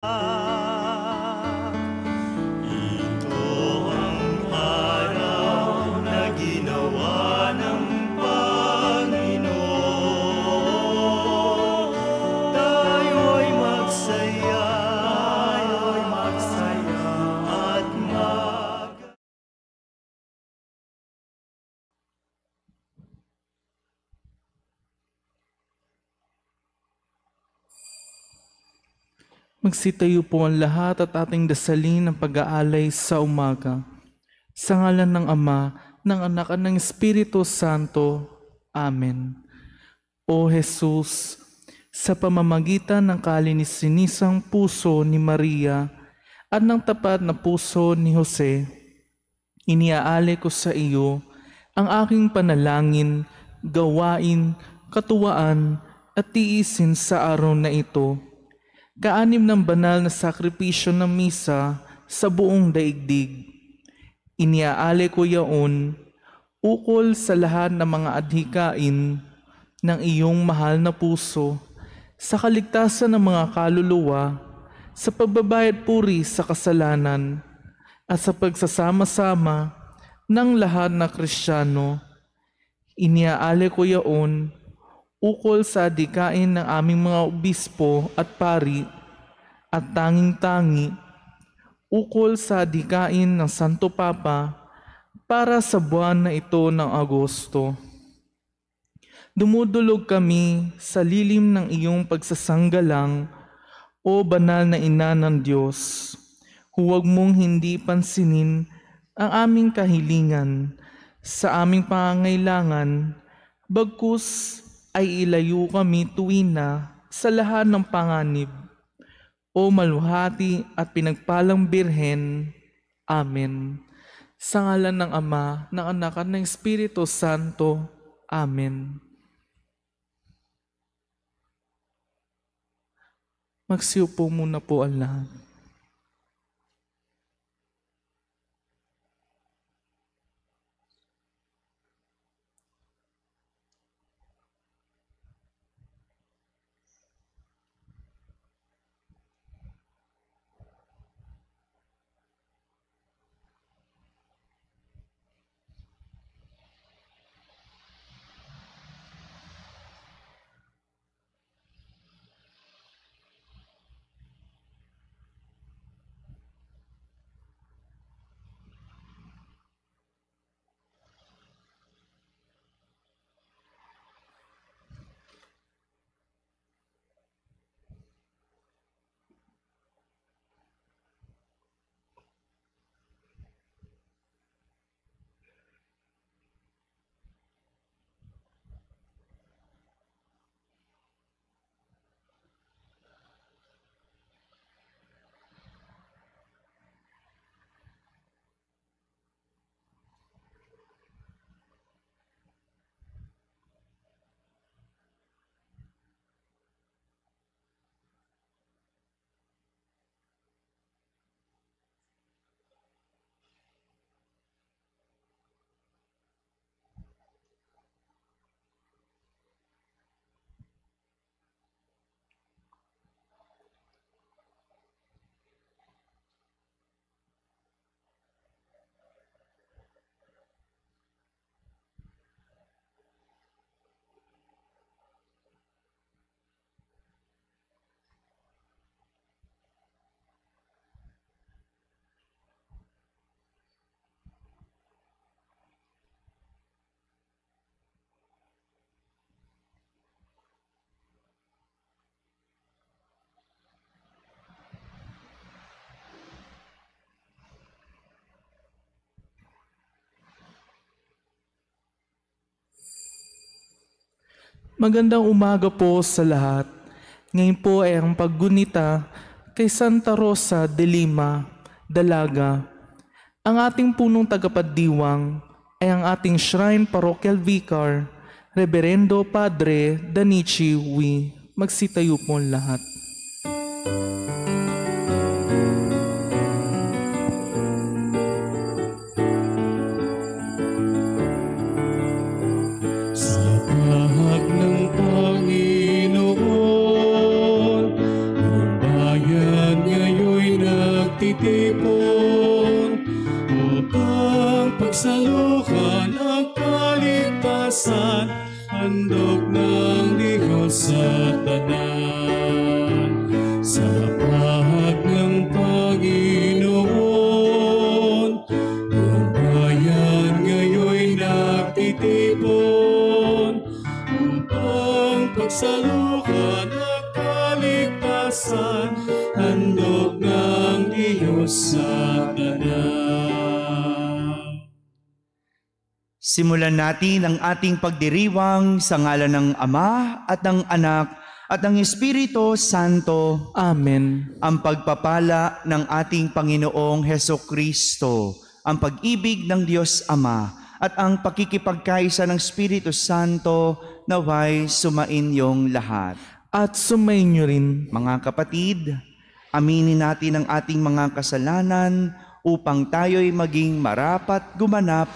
Ito ang araw na ginawa ng Panginoon. Tayo'y magsaya at Magsitayo po ang lahat at ating dasalin ang pag-aalay sa umaga. Sa ngalan ng Ama, ng Anak at ng Espiritu Santo. Amen. O Jesus, sa pamamagitan ng kalininisang puso ni Maria at ng tapat na puso ni Jose, iniaalay ko sa iyo ang aking panalangin, gawain, katuwaan at tiisin sa araw na ito. Kaanim ng banal na sakripisyo ng misa sa buong daigdig. Iniaalay ko yaon ukol sa lahat ng mga adhikain ng iyong mahal na puso, sa kaligtasan ng mga kaluluwa, sa pagbabayad puri sa kasalanan, at sa pagsasama-sama ng lahat na Kristiyano. Iniaalay ko yaon ukol sa adhikain ng aming mga obispo at pari at tanging-tangi, ukol sa adhikain ng Santo Papa para sa buwan na ito ng Agosto. Dumudulog kami sa lilim ng iyong pagsasanggalang, o banal na Ina ng Diyos. Huwag mong hindi pansinin ang aming kahilingan sa aming pangangailangan, bagkus ay ilayo kami tuwina sa lahat ng panganib. O maluhati at pinagpalang Birhen. Amen. Sa ngalan ng Ama, ng Anak at ng Espiritu Santo. Amen. Magsiupo muna po ang lahat. Magandang umaga po sa lahat. Ngayon po ay ang paggunita kay Santa Rosa de Lima, Dalaga. Ang ating punong tagapagdiwang ay ang ating Shrine Parochial Vicar, Reverendo Padre Danichi Wi. Magsitayo po ang lahat. Panginoon, ang bayan niya nagtitipon upang pagsaluhan ang kaligtasan, handog ng Diyos sa tanan. Sa pahag ng Panginoon, ang bayan ngayon nagtitipon upang pagsaluhan ang kaligtasan, handog ng Diyos sa tanan. Simulan natin ang ating pagdiriwang sa ngalan ng Ama at ng Anak at ng Espiritu Santo. Amen. Ang pagpapala ng ating Panginoong Hesukristo, ang pag-ibig ng Diyos Ama, at ang pakikipagkaisa ng Espiritu Santo naway sumainyong lahat. At sumainyo rin. Mga kapatid, aminin natin ang ating mga kasalanan upang tayo'y maging marapat gumanap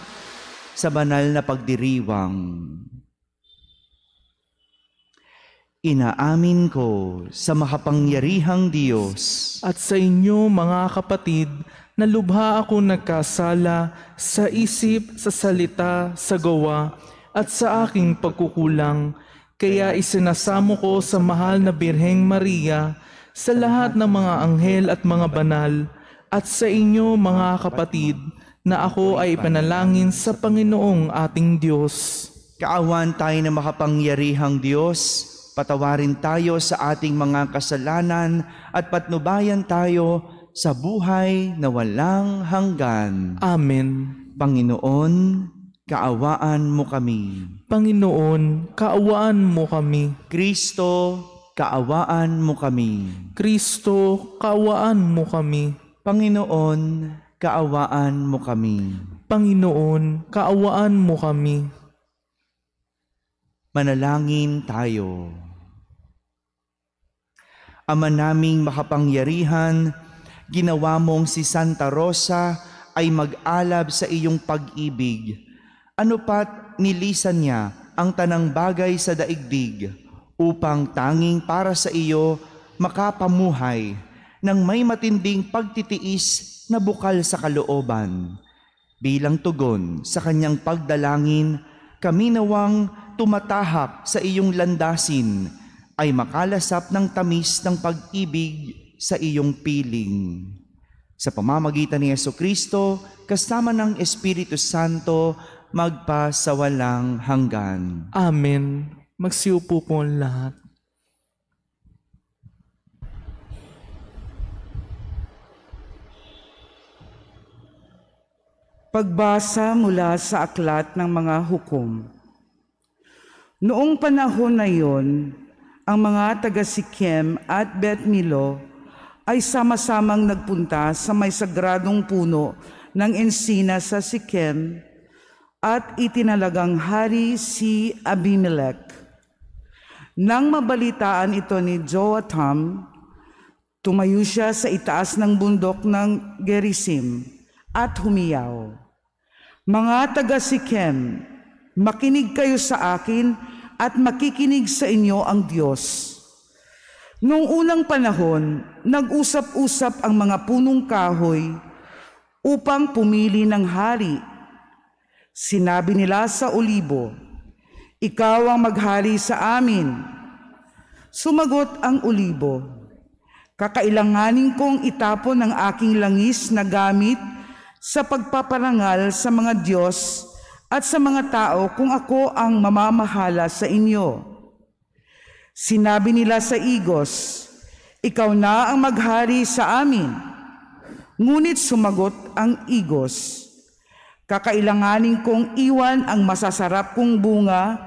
sa banal na pagdiriwang. Inaamin ko sa makapangyarihang Diyos At sa inyo, mga kapatid, na lubha ako nagkasala sa isip, sa salita, sa gawa, at sa aking pagkukulang. Kaya isinasamo ko sa mahal na Birheng Maria, sa lahat ng mga anghel at mga banal, at sa inyo, mga kapatid, na ako ay ipanalangin sa Panginoong ating Diyos. Kaawan tayo na makapangyarihang Diyos, patawarin tayo sa ating mga kasalanan at patnubayan tayo sa buhay na walang hanggan. Amen. Panginoon, kaawaan mo kami. Panginoon, kaawaan mo kami. Kristo, kaawaan mo kami. Kristo, kaawaan mo kami. Panginoon, kaawaan mo kami. Panginoon, kaawaan mo kami. Manalangin tayo. Ama naming makapangyarihan, ginawa mong si Santa Rosa ay mag-alab sa iyong pag-ibig. Ano pat nilisan niya ang tanang bagay sa daigdig upang tanging para sa iyo makapamuhay ng may matinding pagtitiis na bukal sa kalooban. Bilang tugon sa kanyang pagdalangin, kami nawang tumatahak sa iyong landasin ay makalasap ng tamis ng pag-ibig sa iyong piling. Sa pamamagitan ni Jesucristo, kasama ng Espiritu Santo, magpa sa walang hanggan. Amen. Magsiupo po ang lahat. Pagbasa mula sa aklat ng mga hukom. Noong panahon na iyon, ang mga taga Sikem at Bet Milo ay sama-samang nagpunta sa may sagradong puno ng ensina sa Sikem at itinalagang hari si Abimelech. Nang mabalitaan ito ni Joatam, tumayo siya sa itaas ng bundok ng Gerizim at humiyaw. Mga taga Sikem, makinig kayo sa akin at makikinig sa inyo ang Diyos. Noong unang panahon, nag-usap-usap ang mga punong kahoy upang pumili ng hari. Sinabi nila sa olibo, "Ikaw ang maghari sa amin." Sumagot ang olibo, "Kakailanganin kong itapon ang aking langis na gamit sa pagpaparangal sa mga Diyos at sa mga tao kung ako ang mamamahala sa inyo." Sinabi nila sa igos, "Ikaw na ang maghari sa amin." Ngunit sumagot ang igos, "Kakailanganin kong iwan ang masasarap kong bunga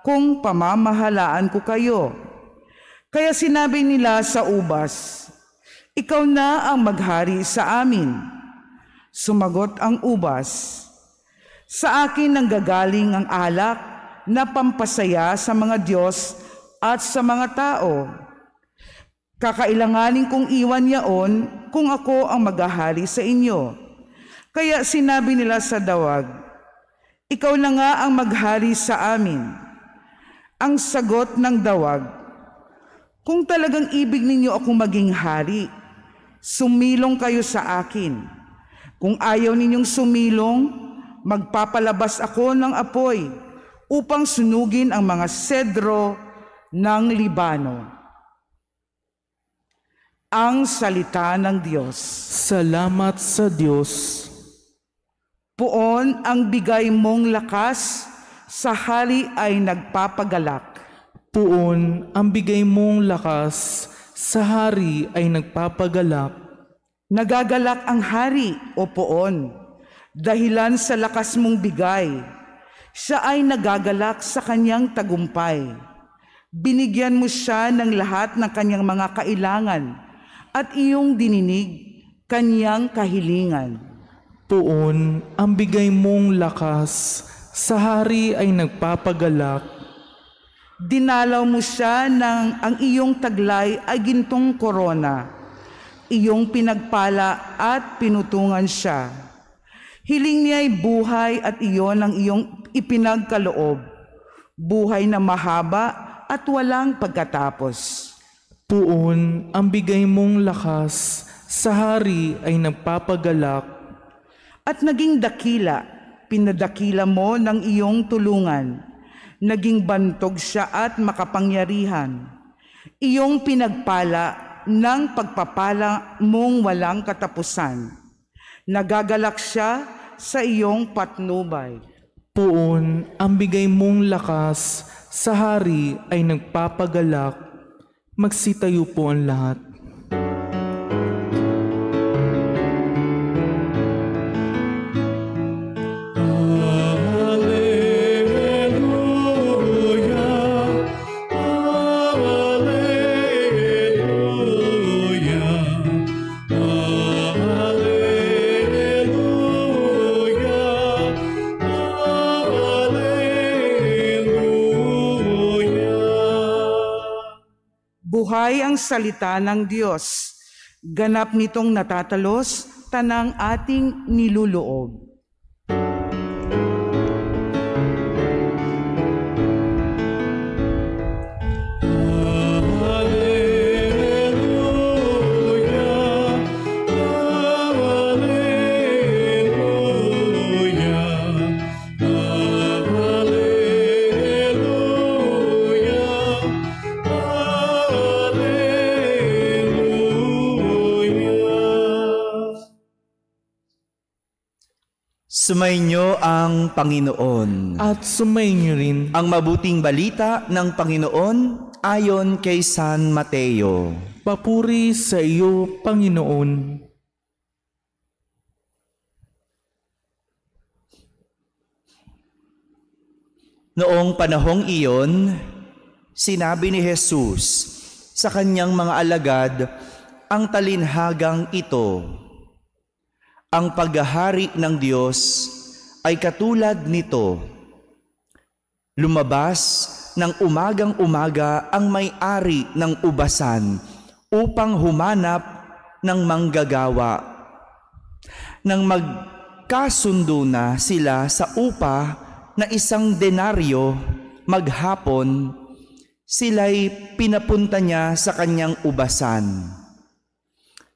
kung pamamahalaan ko kayo." Kaya sinabi nila sa ubas, "Ikaw na ang maghari sa amin." Sumagot ang ubas, "Sa akin nanggagaling ang alak na pampasaya sa mga Diyos at sa mga tao. Kakailanganin kong iwan yaon kung ako ang maghahari sa inyo." Kaya sinabi nila sa dawag, "Ikaw na nga ang maghari sa amin." Ang sagot ng dawag, "Kung talagang ibig ninyo akong maging hari, Sumilong kayo sa akin. Kung ayaw ninyong sumilong, magpapalabas ako ng apoy upang sunugin ang mga sedro ng Libano. Ang salita ng Diyos. Salamat sa Diyos. Poon ang bigay mong lakas, sa hari ay nagpapagalak. Poon ang bigay mong lakas, sa hari ay nagpapagalak. Nagagalak ang hari o poon, dahilan sa lakas mong bigay. Siya ay nagagalak sa kanyang tagumpay. Binigyan mo siya ng lahat ng kanyang mga kailangan at iyong dininig kanyang kahilingan. Poon ang bigay mong lakas, sa hari ay nagpapagalak. Dinalaw mo siya ng ang iyong taglay ay gintong korona. Iyong pinagpala at pinutungan siya. Hiling niya ay buhay at iyon ang iyong ipinagkaloob. Buhay na mahaba at walang pagkatapos. Poon ang bigay mong lakas, sa hari ay nagpapagalak. At naging dakila, pinadakila mo ng iyong tulungan. Naging bantog siya at makapangyarihan. Iyong pinagpala ng pagpapala mong walang katapusan. Nagagalak siya sa iyong patnubay. Poon ang bigay mong lakas, sa hari ay nagpapagalak. Magsitayo po ang lahat. Buhay ang salita ng Diyos. Ganap nitong natatalos tanang ating niluloob. Sumainyo ang Panginoon. At sumainyo rin. Ang mabuting balita ng Panginoon ayon kay San Mateo. Papuri sa iyo, Panginoon. Noong panahong iyon, sinabi ni Jesus sa kanyang mga alagad ang talinhagang ito: ang paghahari ng Diyos ay katulad nito. Lumabas ng umagang-umaga ang may-ari ng ubasan upang humanap ng manggagawa. Nang magkasundo na sila sa upa na 1 denaryo maghapon, sila'y pinapunta niya sa kanyang ubasan.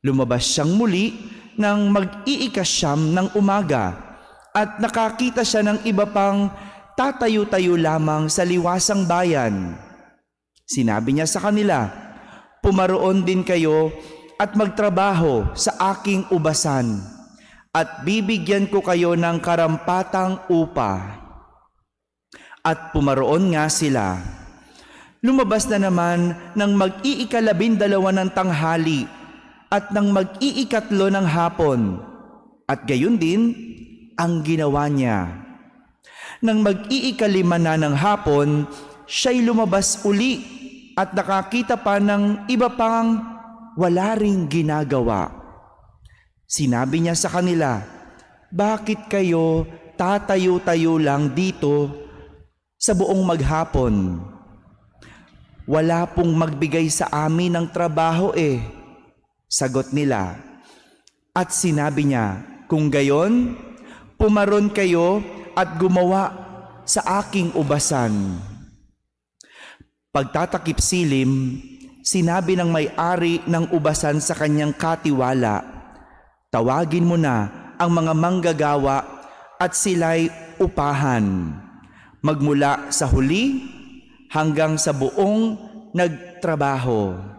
Lumabas siyang muli nang mag-iikasyam ng umaga at nakakita siya ng iba pang tatayo-tayo lamang sa liwasang bayan. Sinabi niya sa kanila, "Pumaroon din kayo at magtrabaho sa aking ubasan at bibigyan ko kayo ng karampatang upa." At pumaroon nga sila. Lumabas na naman ng mag-iikalabindalawa ng tanghali at nang mag-iikatlo ng hapon, at gayon din ang ginawa niya. Nang mag-iikalima na ng hapon, siya'y lumabas uli at nakakita pa ng iba pang wala ring ginagawa. Sinabi niya sa kanila, "Bakit kayo tatayo-tayo lang dito sa buong maghapon? Wala pong magbigay sa amin ng trabaho eh." Sagot nila. At sinabi niya, "Kung gayon, pumaron kayo at gumawa sa aking ubasan." Pagtatakip silim, sinabi ng may-ari ng ubasan sa kanyang katiwala, "Tawagin mo na ang mga manggagawa at sila'y upahan, magmula sa huli hanggang sa buong nagtrabaho."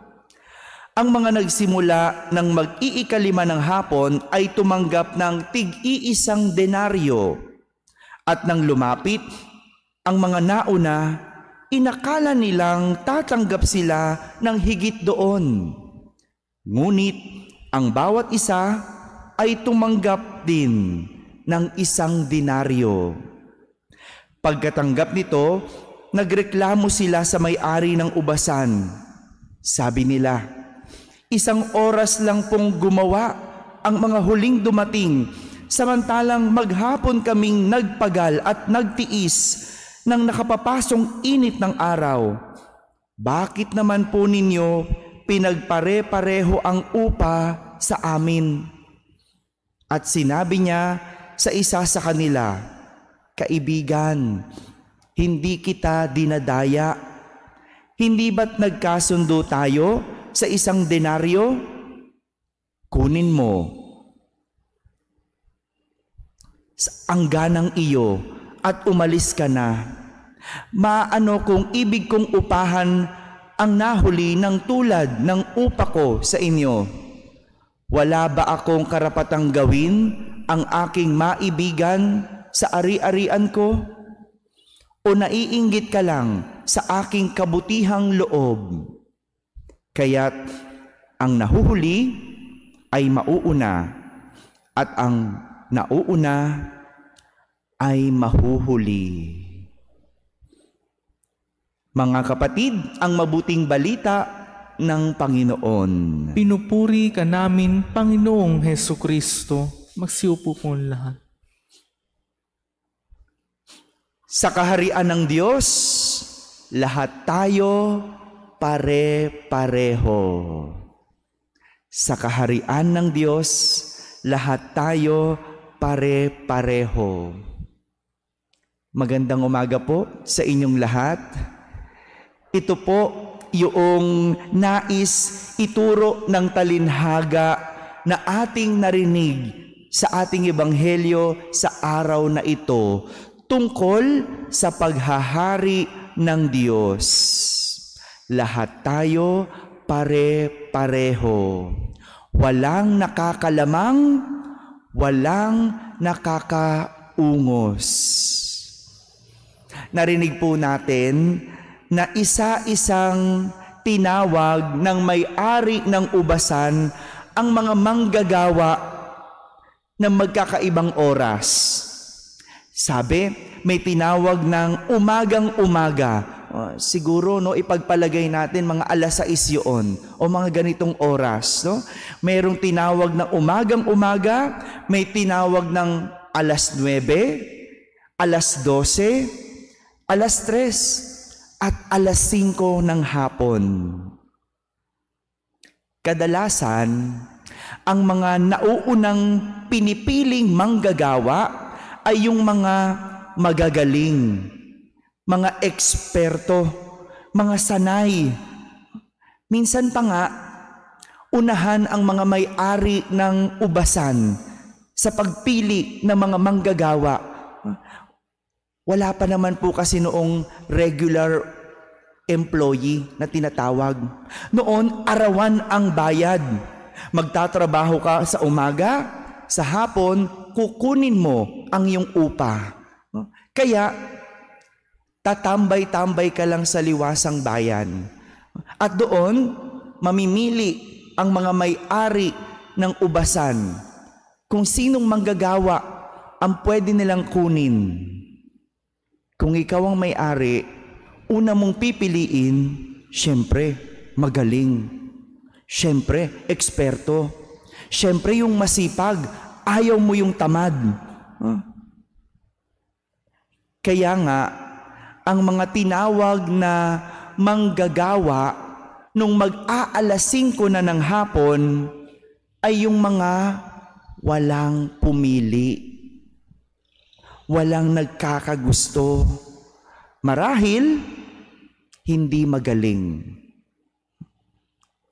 Ang mga nagsimula ng mag-iikalima ng hapon ay tumanggap ng tig-iisang denaryo, at nang lumapit ang mga nauna, inakala nilang tatanggap sila ng higit doon. Ngunit ang bawat isa ay tumanggap din ng 1 denaryo. Pagkatanggap nito, nagreklamo sila sa may-ari ng ubasan. Sabi nila, "1 oras lang pong gumawa ang mga huling dumating, samantalang maghapon kaming nagpagal at nagtiis ng nakapapasong init ng araw. Bakit naman po ninyo pinagpare-pareho ang upa sa amin?" At sinabi niya sa isa sa kanila, "Kaibigan, hindi kita dinadaya. Hindi ba't nagkasundo tayo sa 1 denaryo? Kunin mo ang ganang iyo at umalis ka na. Maano kung ibig kong upahan ang nahuli ng tulad ng upa ko sa inyo? Wala ba akong karapatang gawin ang aking maibigan sa ari-arian ko? O naiinggit ka lang sa aking kabutihang loob? Kaya't ang nahuhuli ay mauuna, at ang nauuna ay mahuhuli." Mga kapatid, ang mabuting balita ng Panginoon. Pinupuri ka namin, Panginoong Hesukristo. Magsiupo po lahat. Sa kaharian ng Diyos, lahat tayo pare-pareho. Sa kaharian ng Diyos, lahat tayo pare-pareho. Magandang umaga po sa inyong lahat. Ito po yung nais ituro ng talinhaga na ating narinig sa ating ebanghelyo sa araw na ito tungkol sa paghahari ng Diyos. Lahat tayo pare-pareho. Walang nakakalamang, walang nakakaungos. Narinig po natin na isa-isang tinawag ng may-ari ng ubasan ang mga manggagawa ng magkakaibang oras. Sabi, may tinawag ng umagang-umaga. Siguro ipagpalagay natin mga 6:00 yun o mga ganitong oras. Mayroong tinawag ng umagang-umaga, may tinawag ng 9:00, 12:00, 3:00, at 5:00 ng hapon. Kadalasan, ang mga nauunang pinipiling manggagawa ay yung mga magagaling, mga eksperto, mga sanay. Minsan pa nga, unahan ang mga may-ari ng ubasan sa pagpili ng mga manggagawa. Wala pa naman po kasi noong regular employee na tinatawag. Noon, arawan ang bayad. Magtatrabaho ka sa umaga, sa hapon, kukunin mo ang iyong upa. Kaya, tatambay-tambay ka lang sa liwasang bayan. At doon, mamimili ang mga may-ari ng ubasan kung sinong manggagawa ang pwede nilang kunin. Kung ikaw ang may-ari, una mong pipiliin, syempre, magaling. Syempre, eksperto. Syempre, yung masipag. Ayaw mo yung tamad. Kaya nga, ang mga tinawag na manggagawa nung mag-aalas 5 na ng hapon ay yung mga walang pumili. Walang nagkakagusto. Marahil, hindi magaling.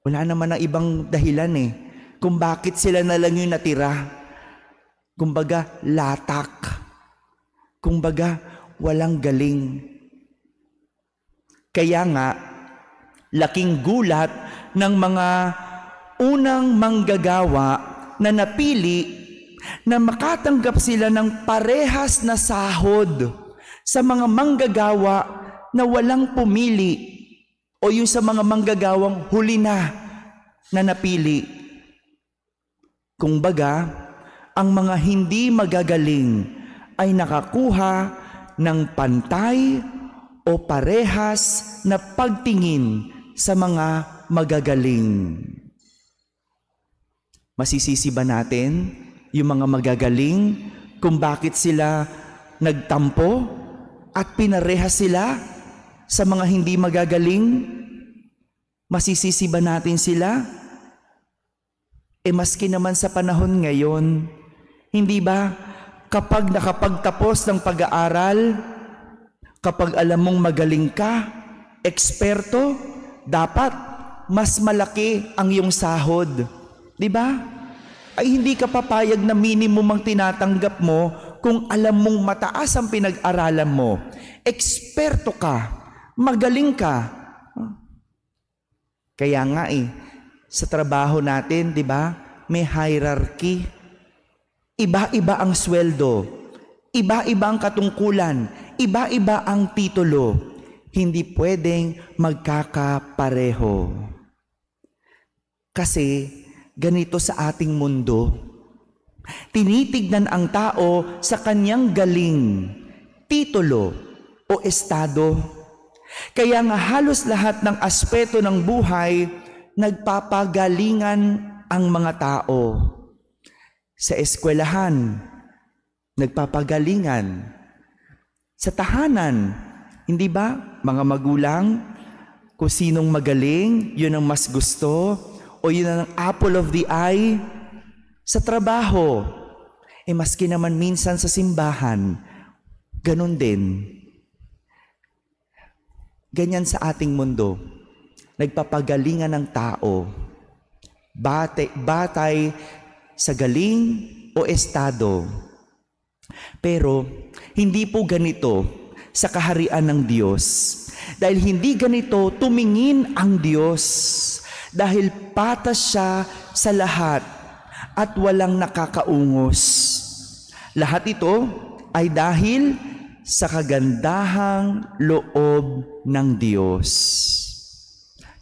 Wala naman na ibang dahilan eh. Kung bakit sila na lang yung natira. Kumbaga, latak. Kumbaga, walang galing. Kaya nga, laking gulat ng mga unang manggagawa na napili na makatanggap sila ng parehas na sahod sa mga manggagawa na walang pumili o yung sa mga manggagawang huli na napili. Kung baga, ang mga hindi magagaling ay nakakuha ng pantay o parehas na pagtingin sa mga magagaling. Masisisi ba natin yung mga magagaling kung bakit sila nagtampo at pinarehas sila sa mga hindi magagaling? Masisisi ba natin sila? Maski naman sa panahon ngayon, hindi ba kapag nakapagtapos ng pag-aaral, kapag alam mong magaling ka, eksperto, dapat mas malaki ang iyong sahod. Di ba? Ay hindi ka papayag na minimum ang tinatanggap mo kung alam mong mataas ang pinag-aralan mo. Eksperto ka, magaling ka. Kaya nga sa trabaho natin, di ba, may hierarchy. Iba-iba ang sweldo, iba-iba ang katungkulan, iba-iba ang titulo. Hindi pwedeng magkakapareho. Kasi ganito sa ating mundo, tinitignan ang tao sa kanyang galing, titulo o estado. Kaya nga halos lahat ng aspeto ng buhay, nagpapagalingan ang mga tao. Sa eskwelahan, nagpapagalingan. Sa tahanan, hindi ba, mga magulang, kung sinong magaling, yun ang mas gusto, o yun ang apple of the eye. Sa trabaho, maski naman minsan sa simbahan, ganun din. Ganyan sa ating mundo, nagpapagalingan ng tao, batay sa galing o estado. Pero hindi po ganito sa kaharian ng Diyos. Dahil hindi ganito tumingin ang Diyos. Dahil patas siya sa lahat at walang nakakaungos. Lahat ito ay dahil sa kagandahang loob ng Diyos.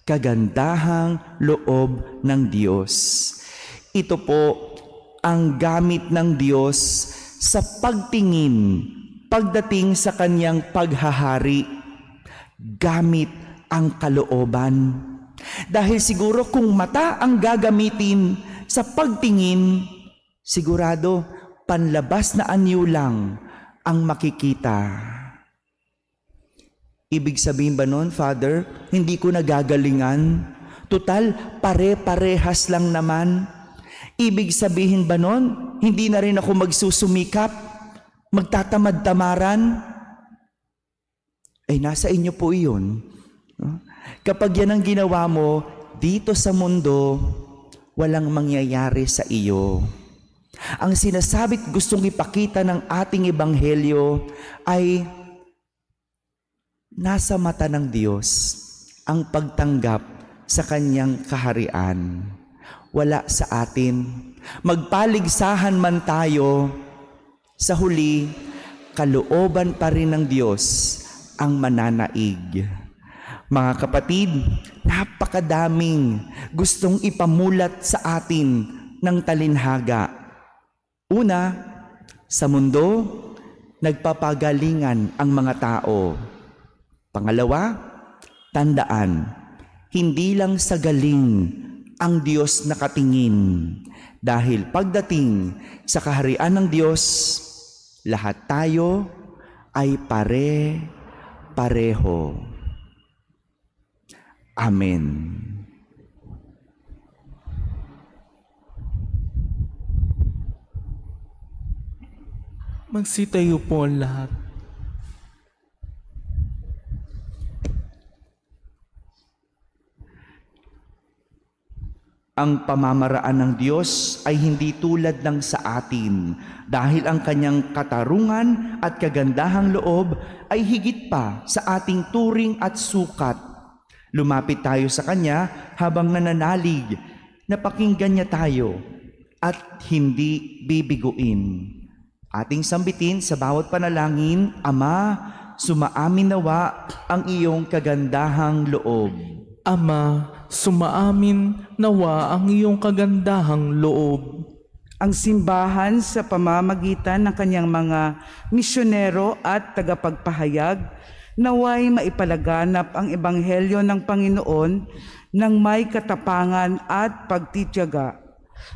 Kagandahang loob ng Diyos. Ito po ang gamit ng Diyos sa pagtingin pagdating sa kanyang paghahari. Gamit ang kalooban. Dahil siguro kung mata ang gagamitin sa pagtingin, sigurado panlabas na anyo lang ang makikita. Ibig sabihin ba nun, Father, hindi ko nagagalingan? Tutal, pare-parehas lang naman. Ibig sabihin ba nun, hindi na rin ako magsusumikap, magtatamad-tamaran? Ay, nasa inyo po iyon. Kapag yan ang ginawa mo, dito sa mundo, walang mangyayari sa iyo. Ang sinasabi't gustong ipakita ng ating ebanghelyo ay nasa mata ng Diyos ang pagtanggap sa kanyang kaharian. Wala sa atin. Magpaligsahan man tayo, sa huli, kalooban pa rin ng Diyos ang mananaig. Mga kapatid, napakadaming gustong ipamulat sa atin ng talinhaga. Una, sa mundo, nagpapagalingan ang mga tao. Pangalawa, tandaan, hindi lang sa galing ang Diyos nakatingin. Dahil pagdating sa kaharian ng Diyos, lahat tayo ay pare-pareho. Amen. Magsitayo po ang lahat. Ang pamamaraan ng Diyos ay hindi tulad ng sa atin, dahil ang kanyang katarungan at kagandahang loob ay higit pa sa ating turing at sukat. Lumapit tayo sa kanya habang nananalig, napakinggan niya tayo at hindi bibiguin. Ating sambitin sa bawat panalangin, Ama, sumaamin nawa ang iyong kagandahang loob. Ama, sumaamin nawa ang iyong kagandahang loob. Ang simbahan sa pamamagitan ng kanyang mga misyonero at tagapagpahayag, naway maipalaganap ang ebanghelyo ng Panginoon ng may katapangan at pagtitiyaga.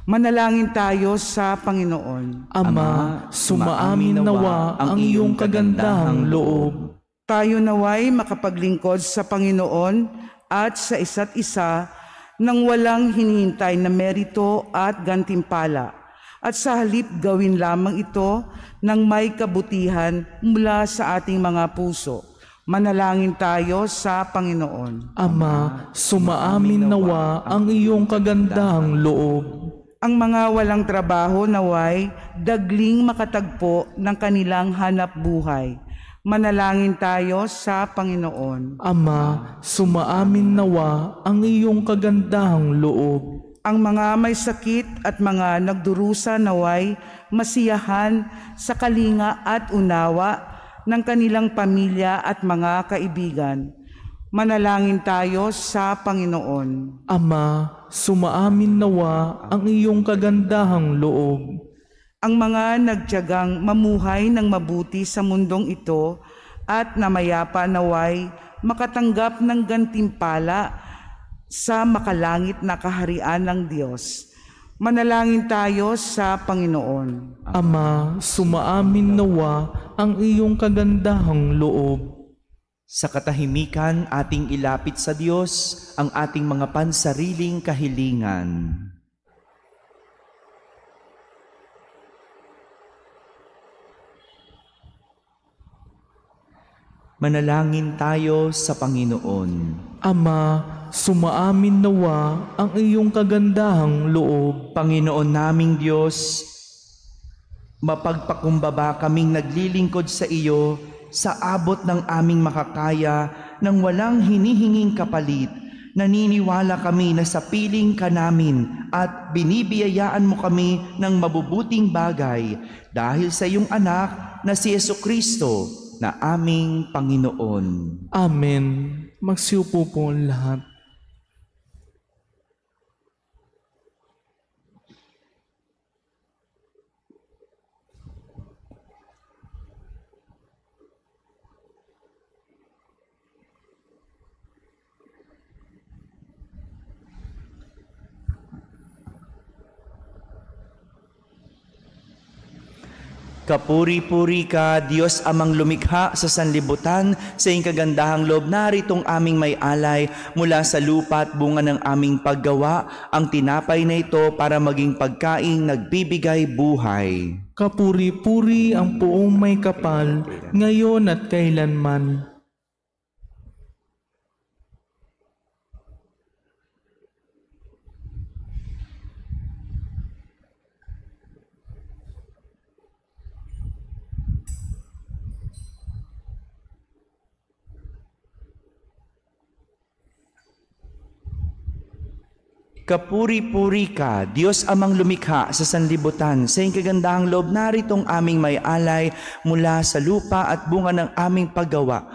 Manalangin tayo sa Panginoon. Ama, sumaamin nawa ang iyong kagandahang loob. Tayo naway makapaglingkod sa Panginoon at sa isa't isa nang walang hinihintay na merito at gantimpala, at sa halip gawin lamang ito ng may kabutihan mula sa ating mga puso. Manalangin tayo sa Panginoon. Ama, sumaamin nawa ang iyong kagandahang loob. Ang mga walang trabaho naway dagling makatagpo ng kanilang hanap buhay. Manalangin tayo sa Panginoon. Ama, sumaamin nawa ang iyong kagandahang loob. Ang mga may sakit at mga nagdurusa naway masiyahan sa kalinga at unawa ng kanilang pamilya at mga kaibigan. Manalangin tayo sa Panginoon. Ama, sumaamin nawa ang iyong kagandahang loob. Ang mga nagtiyagang mamuhay ng mabuti sa mundong ito at namayapa naway makatanggap ng gantimpala sa makalangit na kaharian ng Diyos. Manalangin tayo sa Panginoon. Ama, sumaamin nawa ang iyong kagandahang loob. Sa katahimikan, ating ilapit sa Diyos ang ating mga pansariling kahilingan. Manalangin tayo sa Panginoon. Ama, sumaamin nawa ang iyong kagandahang loob. Panginoon naming Diyos, mapagpakumbaba kaming naglilingkod sa iyo sa abot ng aming makakaya nang walang hinihinging kapalit. Naniniwala kami na sa piling ka namin at binibiyayaan mo kami ng mabubuting bagay dahil sa iyong anak na si Jesucristo na aming Panginoon. Amen. Magsiupo po ang lahat. Kapuri-puri ka, Diyos amang lumikha sa sanlibutan, sa iyong kagandahang loob naritong aming may alay mula sa lupa at bunga ng aming paggawa, ang tinapay na ito para maging pagkaing nagbibigay buhay. Kapuri-puri ang poong may kapal, ngayon at kailanman. Kapuri-puri ka, Diyos amang lumikha sa sanlibutan, sa iyong kagandahang loob naritong aming may alay mula sa lupa at bunga ng aming paggawa.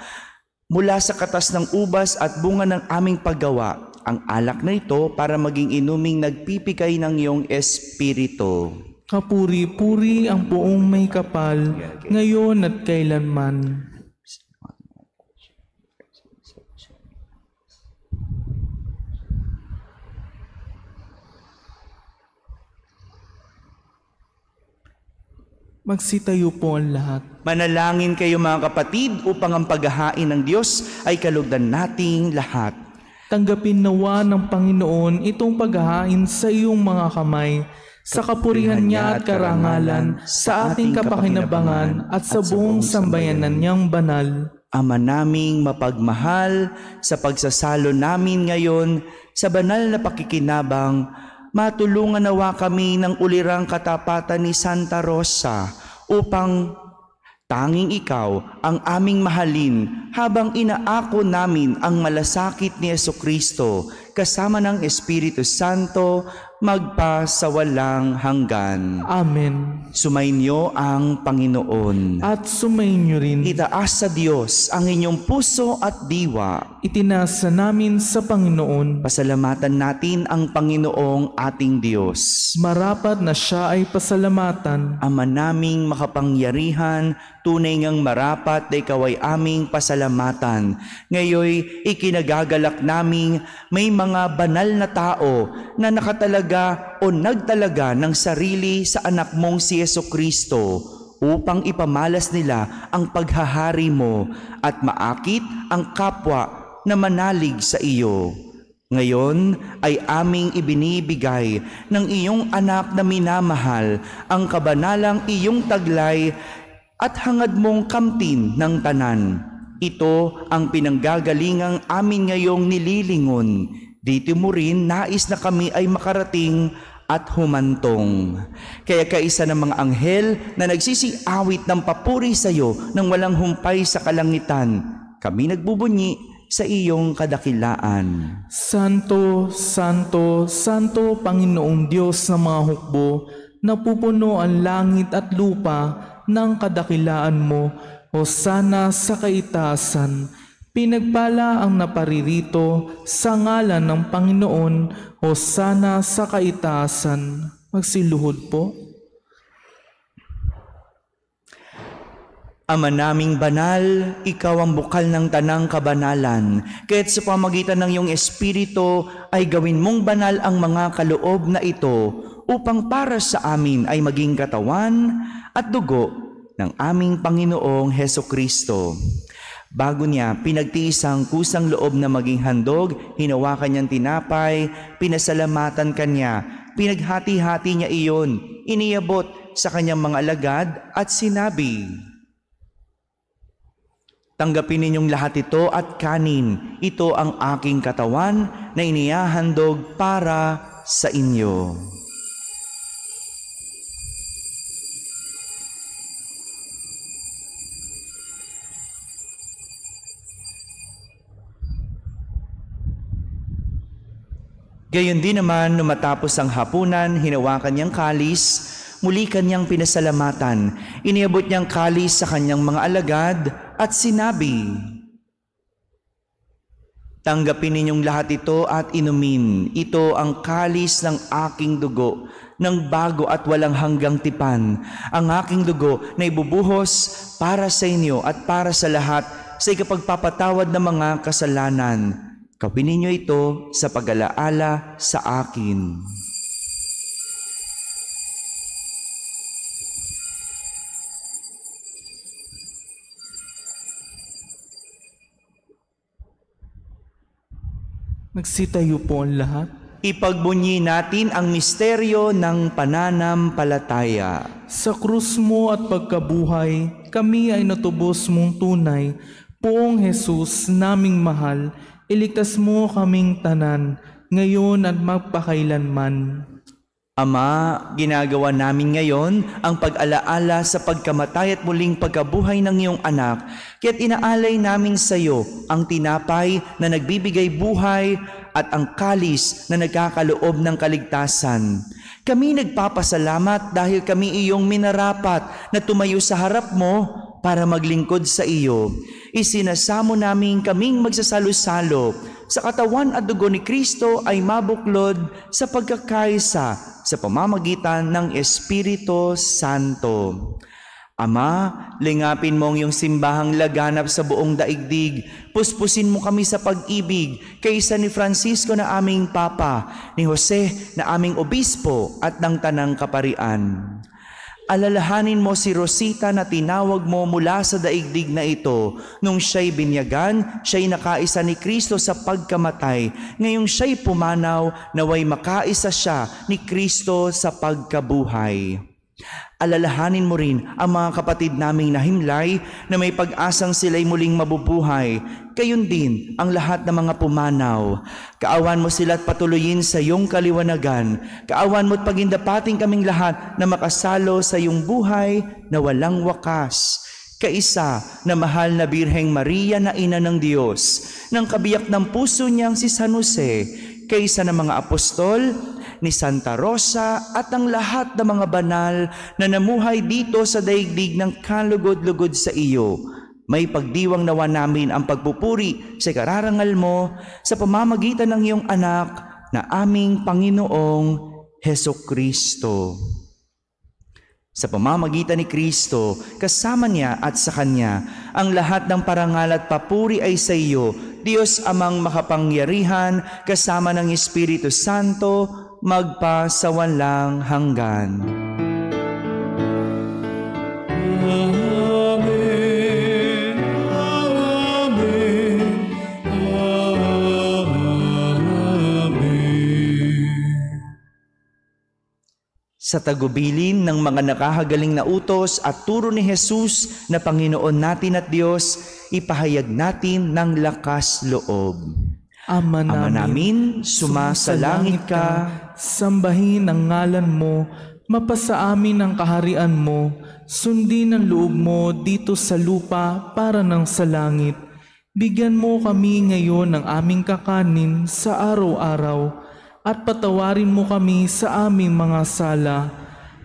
Mula sa katas ng ubas at bunga ng aming paggawa, ang alak na ito para maging inuming nagpipigay ng iyong espiritu. Kapuri-puri ang poong may kapal, ngayon at kailanman. Magsitayo po ang lahat. Manalangin kayo mga kapatid upang ang paghahain ng Diyos ay kalugdan nating lahat. Tanggapin nawa ng Panginoon itong paghahain sa iyong mga kamay, sa kapurihan niya at karangalan, sa ating kapakinabangan at sa buong sambayanan niyang banal. Ama naming mapagmahal, sa pagsasalo namin ngayon sa banal na pakikinabang, matulungan nawa kami ng ulirang katapatan ni Santa Rosa upang tanging ikaw ang aming mahalin habang inaako namin ang malasakit ni Jesucristo kasama ng Espiritu Santo magpasawalang hanggan. Amen. Sumainyo ang Panginoon. At sumainyo rin. Itaas sa Diyos ang inyong puso at diwa. Itinasa namin sa Panginoon. Pasalamatan natin ang Panginoong ating Diyos. Marapat na siya ay pasalamatan. Ama naming makapangyarihan, tunay ngang marapat na ikaw ay aming pasalamatan. Ngayoy ikinagagalak naming may mga banal na tao na nakatalaga o nagtalaga ng sarili sa anak mong si Jesucristo upang ipamalas nila ang paghahari mo at maakit ang kapwa na manalig sa iyo. Ngayon ay aming ibinibigay ng iyong anak na minamahal ang kabanalang iyong taglay at hangad mong kamtin ng tanan. Ito ang pinanggagalingang amin ngayong nililingon. Dito mo rin nais na kami ay makarating at humantong. Kaya kaisa ng mga anghel na nagsisiawit ng papuri sa iyo nang walang humpay sa kalangitan, kami nagbubunyi sa iyong kadakilaan. Santo, Santo, Santo, Panginoong Diyos ng mga hukbo, napupuno ang langit at lupa ng kadakilaan mo, Hosana sa kaitaasan. Pinagpala ang naparirito sa ngalan ng Panginoon, Hosana sa kaitaasan. Magsiluhod po. Ama naming banal, ikaw ang bukal ng tanang kabanalan. Kaya't sa pamagitan ng iyong Espiritu ay gawin mong banal ang mga kaloob na ito upang para sa amin ay maging katawan at dugo ng aming Panginoong Hesukristo. Bago niya pinagtiis ang kusang loob na maging handog, hinawakan niyang tinapay, pinasalamatan kanya, pinaghati-hati niya iyon, iniabot sa kanyang mga alagad at sinabi, "Tanggapin ninyong lahat ito at kanin, ito ang aking katawan na inihahandog para sa inyo." Gayon din naman, nung matapos ang hapunan, hinawakan niyang kalis, muli kanyang pinasalamatan. Iniabot niyang kalis sa kanyang mga alagad at sinabi, "Tanggapin ninyong lahat ito at inumin. Ito ang kalis ng aking dugo, ng bago at walang hanggang tipan. Ang aking dugo na ibubuhos para sa inyo at para sa lahat sa ikapagpapatawad ng mga kasalanan. Gawin ninyo ito sa pag-alaala sa akin." Magsitayo po ang lahat. Ipagbunyi natin ang misteryo ng pananampalataya. Sa krus mo at pagkabuhay, kami ay natubos mong tunay. Poong Jesus, naming mahal, iligtas mo kaming tanan, ngayon at magpakailanman. Ama, ginagawa namin ngayon ang pag-alaala sa pagkamatay at muling pagkabuhay ng iyong anak, kaya't inaalay namin sa iyo ang tinapay na nagbibigay buhay at ang kalis na nagkakaloob ng kaligtasan. Kami nagpapasalamat dahil kami iyong minarapat na tumayo sa harap mo para maglingkod sa iyo. Isinasamo namin kaming magsasalo-salo sa katawan at dugo ni Kristo ay mabuklod sa pagkakaisa sa pamamagitan ng Espiritu Santo. Ama, lingapin mo ang iyong simbahang laganap sa buong daigdig. Puspusin mo kami sa pag-ibig kaysa ni Francisco na aming Papa, ni Jose na aming Obispo at ng Tanang Kaparian. Alalahanin mo si Rosita na tinawag mo mula sa daigdig na ito. Nung siya'y binyagan, siya'y nakaisa ni Kristo sa pagkamatay. Ngayong siya'y pumanaw, naway makaisa siya ni Kristo sa pagkabuhay. Alalahanin mo rin ang mga kapatid naming nahimlay na may pag-asang sila'y muling mabubuhay. Gayon din ang lahat ng mga pumanaw. Kaawan mo sila at patuloyin sa iyong kaliwanagan. Kaawan mo at pagindapating kaming lahat na makasalo sa iyong buhay na walang wakas. Kaisa na mahal na Birheng Maria na Ina ng Diyos, ng kabiyak ng puso niyang si San Jose, kaisa ng mga apostol, ni Santa Rosa at ang lahat ng mga banal na namuhay dito sa daigdig ng kalugod-lugod sa iyo. May pagdiwang nawa namin ang pagpupuri sa kararangal mo sa pamamagitan ng iyong anak na aming Panginoong Hesukristo. Sa pamamagitan ni Kristo, kasama niya at sa Kanya, ang lahat ng parangal at papuri ay sa iyo, Diyos Amang makapangyarihan, kasama ng Espiritu Santo, magpa sa walang hanggan. Amen. Amen. Amen. Sa tagubilin ng mga nakahagaling na utos at turo ni Jesus na Panginoon natin at Diyos, ipahayag natin ng lakas loob. Ama namin, sumasalangit ka, sambahin ang ngalan mo, mapasa amin ang kaharian mo, sundin ang loob mo dito sa lupa para ng sa langit. Bigyan mo kami ngayon ng aming kakanin sa araw-araw, at patawarin mo kami sa aming mga sala,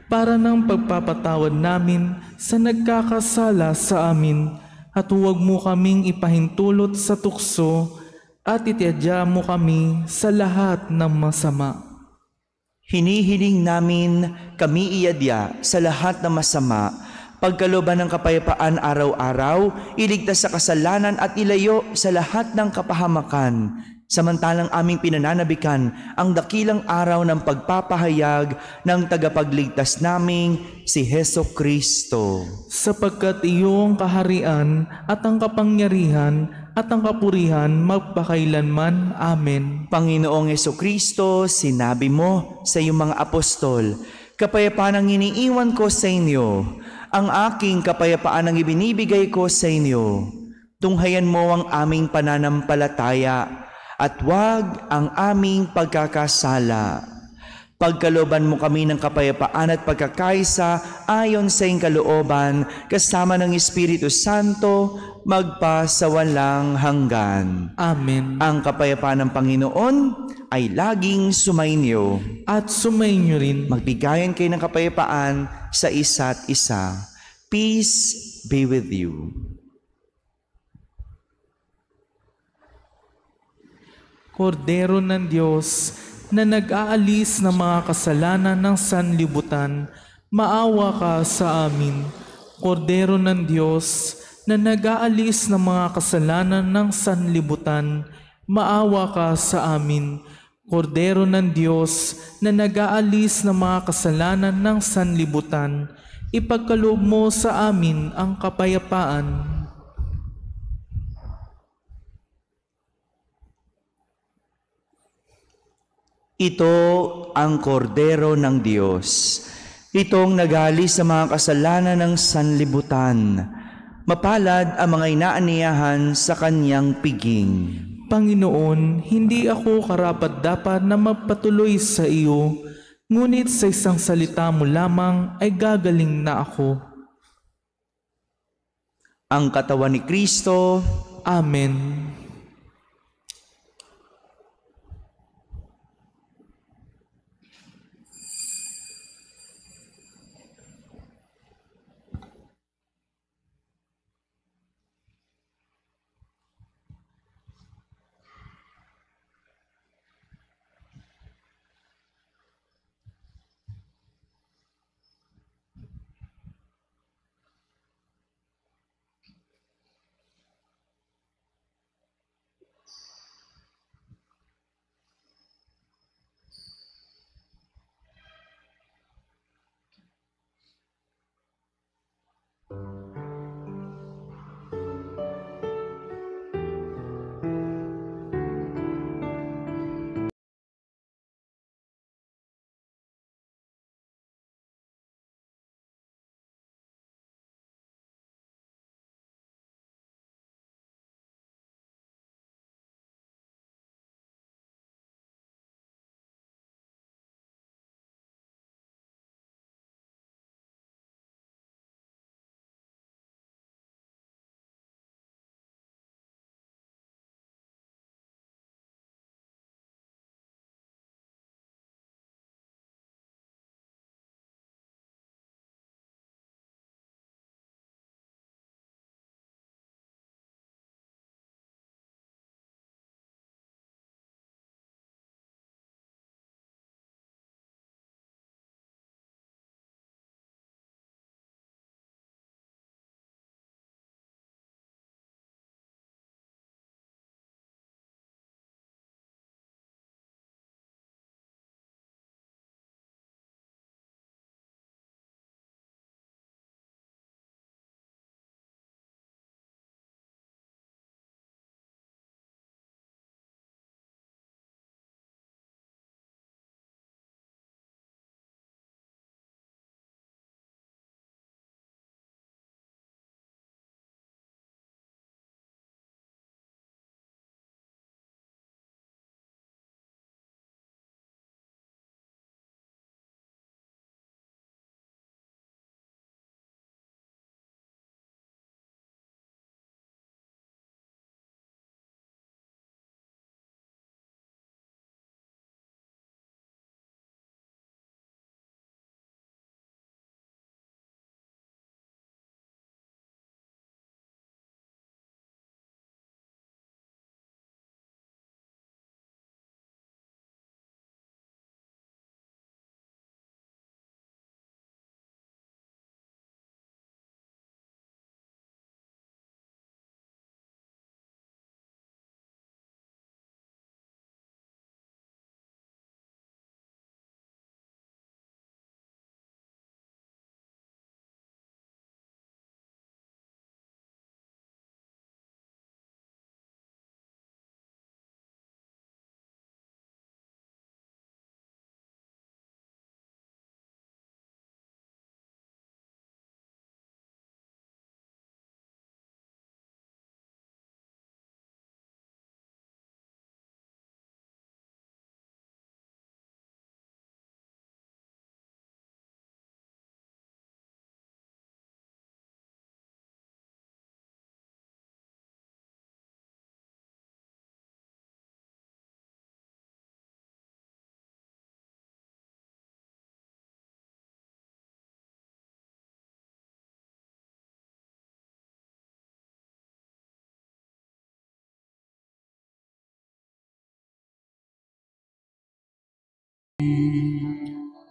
para ng pagpapatawad namin sa nagkakasala sa amin, at huwag mo kaming ipahintulot sa tukso, at itiadya mo kami sa lahat ng masama. hinihiling namin kami iadya sa lahat ng masama, pagkalooban ng kapayapaan araw-araw, iligtas sa kasalanan at ilayo sa lahat ng kapahamakan, samantalang aming pinananabikan ang dakilang araw ng pagpapahayag ng tagapagligtas naming si Hesukristo. Sapagkat iyong kaharian at ang kapangyarihan at ang kapurihan magpakailanman. Amen. Panginoong Hesukristo, sinabi mo sa iyong mga apostol, kapayapaan ang iniiwan ko sa inyo, ang aking kapayapaan ang ibinibigay ko sa inyo. Tunghayan mo ang aming pananampalataya at huwag ang aming pagkakasala. Pagkalooban mo kami ng kapayapaan at pagkakaisa ayon sa iyong kalooban, kasama ng Espiritu Santo, magpa sa walang hanggan. Amen. Ang kapayapaan ng Panginoon ay laging sumainyo. At sumainyo rin. Magbigayan kayo ng kapayapaan sa isa't isa. Peace be with you. Kordero ng Diyos na nag-aalis ng mga kasalanan ng sanlibutan, maawa ka sa amin. Kordero ng Diyos na nag-aalis ng mga kasalanan ng sanlibutan, maawa ka sa amin. Kordero ng Diyos na nag-aalis ng mga kasalanan ng sanlibutan, ipagkaloob mo sa amin ang kapayapaan. Ito ang kordero ng Diyos. Itong nag-aalis sa mga kasalanan ng sanlibutan. Mapalad ang mga inaaniyahan sa kanyang piging. Panginoon, hindi ako karapat-dapat na magpatuloy sa iyo, ngunit sa isang salita mo lamang ay gagaling na ako. Ang katawan ni Kristo. Amen.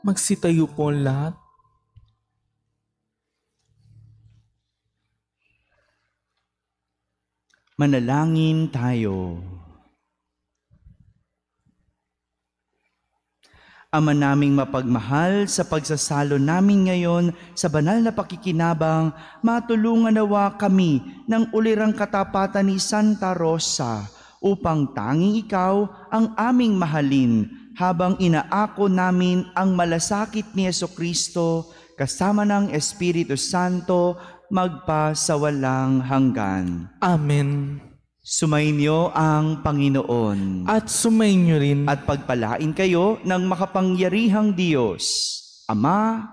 Magsitayo po ang lahat. Manalangin tayo. Ama naming mapagmahal, sa pagsasalo namin ngayon sa banal na pakikinabang, matulungan nawa kami ng ulirang katapatan ni Santa Rosa upang tanging ikaw ang aming mahalin habang inaako namin ang malasakit ni Jesucristo kasama ng Espiritu Santo magpasawalang hanggan. Amen. Sumainyo ang Panginoon. At sumainyo rin. At pagpalain kayo ng makapangyarihang Diyos, Ama,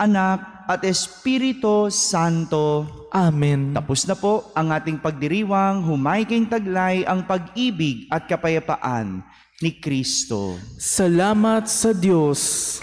Anak, at Espiritu Santo. Amen. Tapos na po ang ating pagdiriwang, humayging taglay ang pag-ibig at kapayapaan ni Kristo. Salamat sa Diyos.